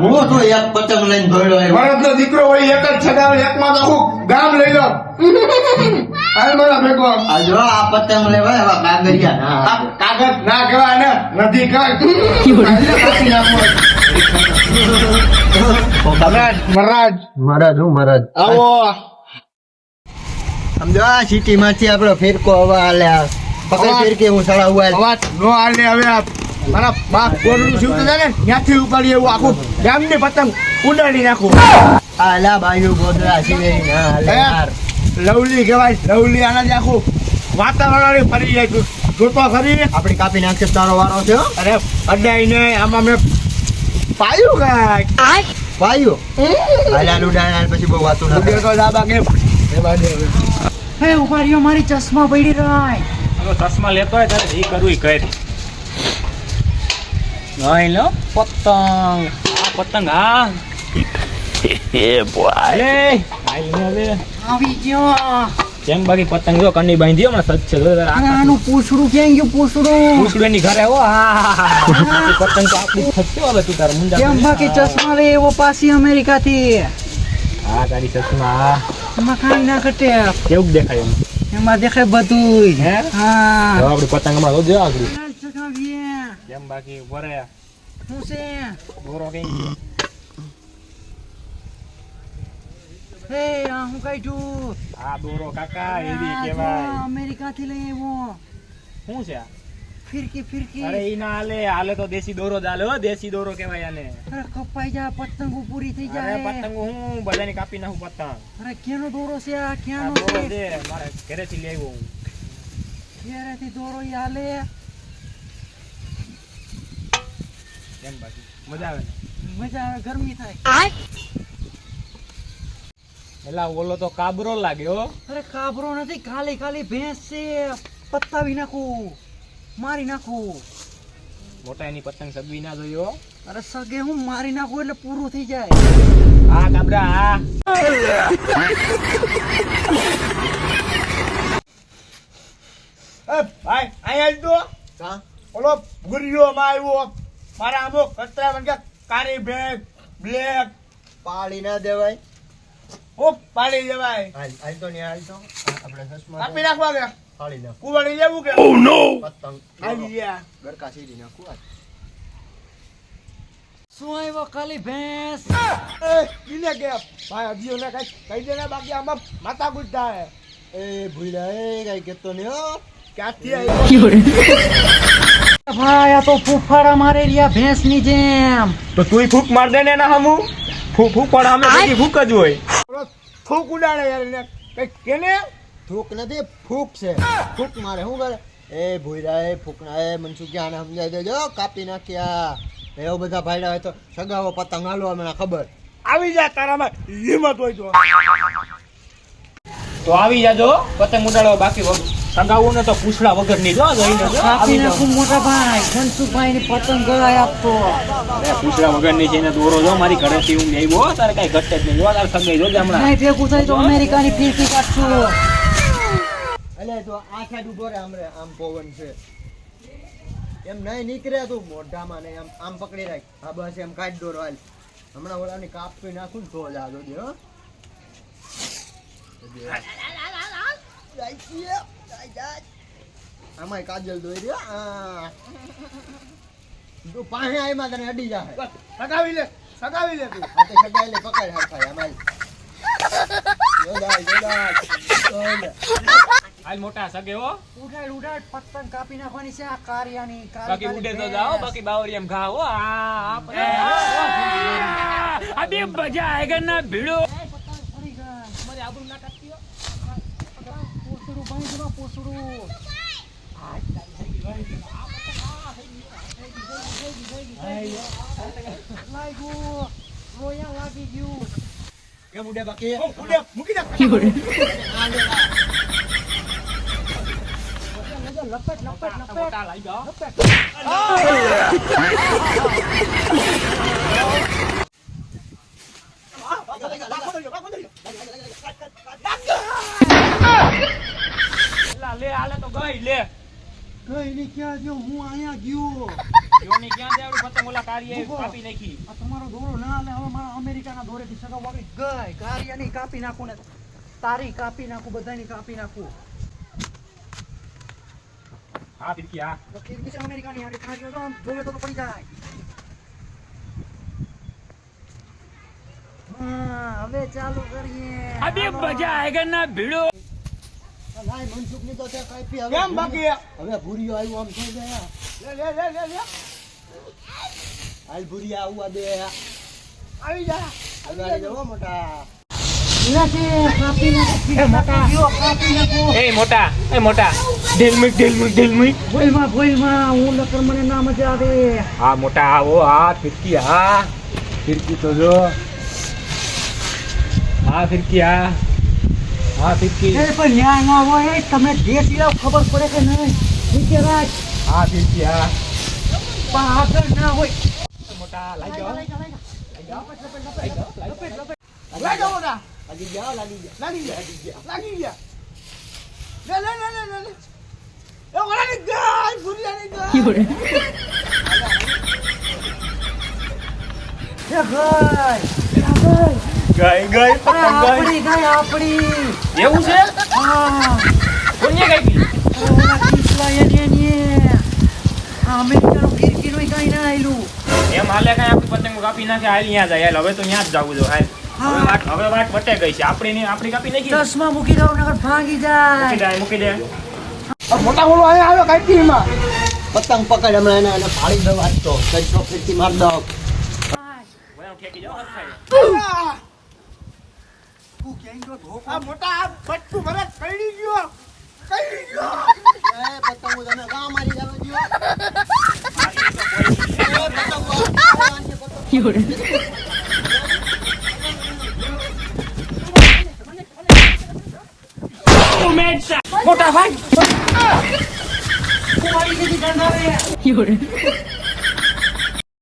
હું તો એક પતંગ લઈને દોડ્યો આવ્યો. ભરતનો દીકરો હોય એક જ છગાવે એકમાં તો આખું ગામ લઈ લો. હાલ મારા ભેગો. આ જો આ પતંગ લેવાય એવા કાગળિયા ના આ કાગળ ના કહેવાય ને નથી કાંઈ. કાપી નાખો. મહારાજ મરજ આવો. સમજો આ સિટી માંથી આપણો ફિરકો હવે હાલે પકડ ફિરકી હું ચડાવું અવાજ નો હાલે હવે આ મારા બાપ ગોરનું શું છે ને ત્યાંથી ઉપાડી એવું આખું ગામની પતંગ ઉડાડી નાખું. આલા બાયુ ગોદરા સિવેરી ના હાલે યાર. લવલી કહેવાય લવલી આના જ આખું વાતાવરણ ફરી જાય તું જોતો ખરી. આપડી કાપી નાખશે તારો વારો છે હો. અરે અડાઈ ને આમાં મેં પાયું કાંઈક વાયુ હાલા લુડાણા પછી બહુ વાતું ના કરે. તો દાબા કે હે ઉભા રહ્યો, મારી ચશ્મા પડી રાય. હવે ચશ્મા લેતો હોય તારે એ કરવું કર. નહીં લો પતંગ, આ પતંગ હા એ બોય હવે આવી ગયો. કેમ બાકી પતંગ જો કની બાંધી હમણાં સચ છે. અરે આનું પૂછડું ક્યાં ગયું? પૂછડું પૂછડું ની ઘરે હો. હા પતંગ તો આખું થશે હવે તું તાર મુંડા કેમ બાકી ચશ્મા લે એવો પાછી અમેરિકા થી. હા તારી ચશ્મા એમાં કાંઈ ના ઘટે, કેવું દેખાય એમ એમાં દેખાય બધું. હે હા હવે આપડી પતંગ હમણાં જોજો આગળ ચગાવીએ. કેમ બાકી વરે શું છે? દોરો કઈ ગયો. હે આ હું કાઢ્યું. આ દોરો કાકા એવી આ જો કેવાય. અમેરિકા થી લઈ આવ્યો. શું છે આ? ફિરકી ફિરકી. અરે ઈ ના હાલે, હાલે તો દેશી દોરો જ હાલે હો. દેશી દોરો કેવાય આને. અરે કપાઈ જાય, પતંગો પૂરી થઈ અરે જાય. પતંગ હું બધાની કાપી નાખું પતંગ. અરે ક્યાંનો દોરો છે આ? આ ક્યાંનો દોરો છે? છે મારે ઘરેથી લઈ આવ્યો હું. ઘેરેથી દોરો ઈ હાલે. કેમ બાકી મજા આવે ને? મજા આવે, ગરમી થાય. એલા ઓલો તો કાબરો લાગે હો. અરે કાબરો નથી, ખાલી ખાલી ભેંસ છે. પતાવી નાખું, મારી નાખું. મોટા એની પતંગ સગવી ના જોયો. અરે સગે હું મારી નાખું એટલે પૂરું થઈ જાય. હા કાબરા હા. એ ભાઈ અહીંયા જ તો કા ઓલો ગુરિયો માં આવ્યો મારા અમુક કચરા બન કારી બેગ બ્લેક પાળી ના દેવાય. ઓ પાડી જવાય. હાલ તો નહીં, હાલ તો આપણે ચશ્મા કાપી નાખવા કે ફાડી નાખ. કુવાડી લેવું કે પતંગ આવી ગયા. ગરકા સીડી નાખું આજ. શું આવ્યો? ખાલી ભેંસ. એ કિને કે ભાઈ અભિયો ને કઈ કહી દે ને બાકી આમાં માથા ગુજતા હે. એ ભૂલ્યા એ કઈ કેતો નહીં હો. ક્યાંથી આવ્યો? ભાઈ આ તો ફૂફાડા મારે રહ્યા ભેંસ ની જેમ. તો તુંય ફૂક માર દે ને ના હમુ. ફૂક પણ અમે બધી ફૂક જ હોય. ઓલો થૂક ઉડાડે યાર ને કઈ કેને થૂક નથી, ફૂક છે. ફૂક મારે શું કરે? એ ભૂલ્યા એ ફૂકના એ મનસુખી આને સમજાવી દેજો. કાપી નાખ્યા એવો બધા ભાઈડા હોય તો સગાવો પતંગ હાલવા મને ખબર. આવી જા તારામાં હિંમત હોય તો. તો આવી જાજો પતંગ ઉડાડો. બાકી સગાવું ને તો પૂછડા વગર ની જો જોઈને જો કાપી આવી જાઓ. નાખું મોટા ભાઈ. ધનસુખભાઈ ની પતંગ ગળાય આપતો. અરે પૂછડા વગર ની છે ને દોરો જો મારી ઘરેથી હું આવ્યો. તારે કઈ ઘટે જ નહીં. જો તારે સગાઈ જોજે હમણાં. નહીં ભેગું થાય તો અમેરિકાની ફિરકી કાઢશું. એટલે તો આ સાઈડ ઉભો રે. આમ પવન છે એમ નહીં નીકળે તું મોઢામાં ને આમ આમ પકડી રાખ. હા બસ એમ કાઢ દોરો હાલ. હમણાં ઓલાની કાપી નાખું ને તો જ આ જોજે હો. આમાંય કાજલ દોઈ દે. તું પાસે આવીમાં તને અડી જાય. સગાવી લે તું. આ તો સગાઈ લે પકડ હરખાય આમાં. જોડાય. હાલ મોટા સગે હો. ઉડાડ ઉડાડ પતંગ કાપી નાખવાની છે આ કારિયાની. બાકી ઉડે તો જાઓ. બાકી બાવરી એમ ઘા હો. અબે મજા આયેગા ના ભીડો. ફરી ગયા. મને આબરૂ ના કાઢતી હો. પોસડું બાંધી દો, પોસડું. લાગ્યું. રોયા લાગી ગયું. કેમ ઉડે બાકી? ઉડે મૂકી દે. લપટ લપટ લપટ. મોટા લઈ જાઓ. એલા લે હાલે તો ગઈ લે. કઈ ની ક્યાં ગયો? હું અહીંયા ગયો. યોની ક્યાં છે આવડી પતંગ ઓલા કારીએ કાપી નાખી. આ તમારો દોરો ના હાલે હવે મારા અમેરિકાના દોરેથી સગાવ વાગી ગઈ ગારિયાની કાપી નાખું ને તારી કાપી નાખું બધાની કાપી નાખું હા ફિરકી હા. તો ખીર છે અમેરિકાની આડી ખાજો તો આમ જોવે તો પડી જાય હા હવે ચાલુ કરીએ અબે મજા આયેગા ના ભીડો. લાય મનસુખની તો ત્યાં કાપી હવે કેમ બાકી? હવે ભૂરીયો આવ્યો આમ થઈ ગયા લે હાલ ભૂરિયા આવવા દે આવી જા હવે આવી જાઓ મોટા એ મોટા ઢીલમી ભોયમાં હું નકર મને ના મજા આવે હા મોટા આવો હા ફિરકી હા ફિરકી તો જો હા ફિરકી હા ફિરકી પણ ન્યાય ના હોય તમે દેશી લાવ ખબર પડે કે નહીં નીચે રાખ હા ફિરકી હા પણ આગળ ના હોય મોટા લાઈ જાઓ લાગી મોટા લાગી ગયા લાગી ગયા લે એ ઓલાની ગાય ભૂરિયાની ગાય ગઈ આપણી ગાય આપણી એવું છે હા કોને ગઈ ઓલા કિસલા એની આ અમેરિકાનો ફિરકીનો ગાય ના આયલું એમ હાલે કઈ આપણી પતંગ કાપી નાખે હાલ અહીંયા જાય હાલ હવે તો ત્યાં જ જવું જો હાલ હવે વાત વટે ગઈ છે આપણી કાપી નાખી ચશ્મા મૂકી દઉં નકર ભાંગી જાય મૂકી દે મોટા બોલો અહીંયા આવ્યો કાઢી એમાં પતંગ પકડ હમણાં એને ફાડી દો આજ તો કઈ ફીરકી માર દો બધા ઠેકી જાઓ હરખાઈ. આ મોટા આ બટ્ટું ભરત કઈ ગયો એ પતંગો તમે ગામ મારી જાવ જો મોટા ભાઈ કુંવારી જેવી ગંધ આવે